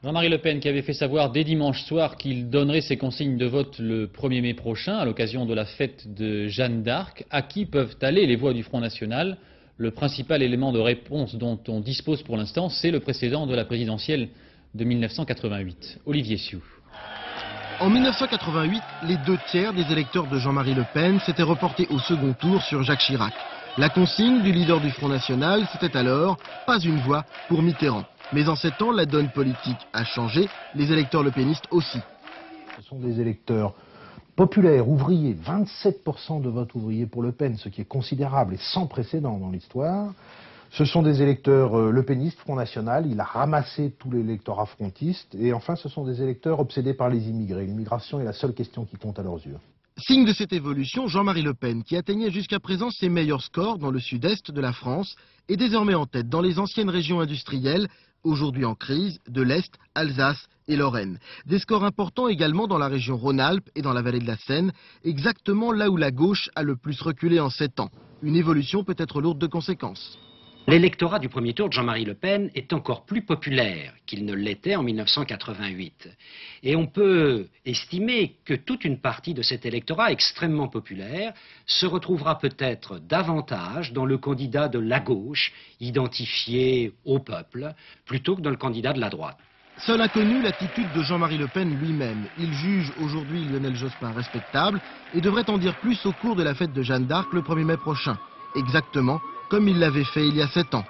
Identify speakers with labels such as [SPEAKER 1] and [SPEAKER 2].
[SPEAKER 1] Jean-Marie Le Pen qui avait fait savoir dès dimanche soir qu'il donnerait ses consignes de vote le 1er mai prochain à l'occasion de la fête de Jeanne d'Arc. À qui peuvent aller les voix du Front National? Le principal élément de réponse dont on dispose pour l'instant, c'est le précédent de la présidentielle de 1988. Olivier Sioux.
[SPEAKER 2] En 1988, les 2/3 des électeurs de Jean-Marie Le Pen s'étaient reportés au second tour sur Jacques Chirac. La consigne du leader du Front National, c'était alors « pas une voix pour Mitterrand ». Mais en 7 ans, la donne politique a changé, les électeurs lepénistes aussi.
[SPEAKER 3] Ce sont des électeurs populaires, ouvriers, 27% de vote ouvrier pour Le Pen, ce qui est considérable et sans précédent dans l'histoire. Ce sont des électeurs lepénistes, Front National, il a ramassé tout l'électorat frontiste. Et enfin, ce sont des électeurs obsédés par les immigrés. L'immigration est la seule question qui compte à leurs yeux.
[SPEAKER 2] Signe de cette évolution, Jean-Marie Le Pen, qui atteignait jusqu'à présent ses meilleurs scores dans le sud-est de la France, est désormais en tête dans les anciennes régions industrielles, aujourd'hui en crise, de l'Est, Alsace et Lorraine. Des scores importants également dans la région Rhône-Alpes et dans la vallée de la Seine, exactement là où la gauche a le plus reculé en 7 ans. Une évolution peut être lourde de conséquences.
[SPEAKER 4] L'électorat du premier tour de Jean-Marie Le Pen est encore plus populaire qu'il ne l'était en 1988. Et on peut estimer que toute une partie de cet électorat extrêmement populaire se retrouvera peut-être davantage dans le candidat de la gauche, identifié au peuple, plutôt que dans le candidat de la droite.
[SPEAKER 2] Seul inconnu, l'attitude de Jean-Marie Le Pen lui-même. Il juge aujourd'hui Lionel Jospin respectable et devrait en dire plus au cours de la fête de Jeanne d'Arc le 1er mai prochain. Exactement comme il l'avait fait il y a 7 ans.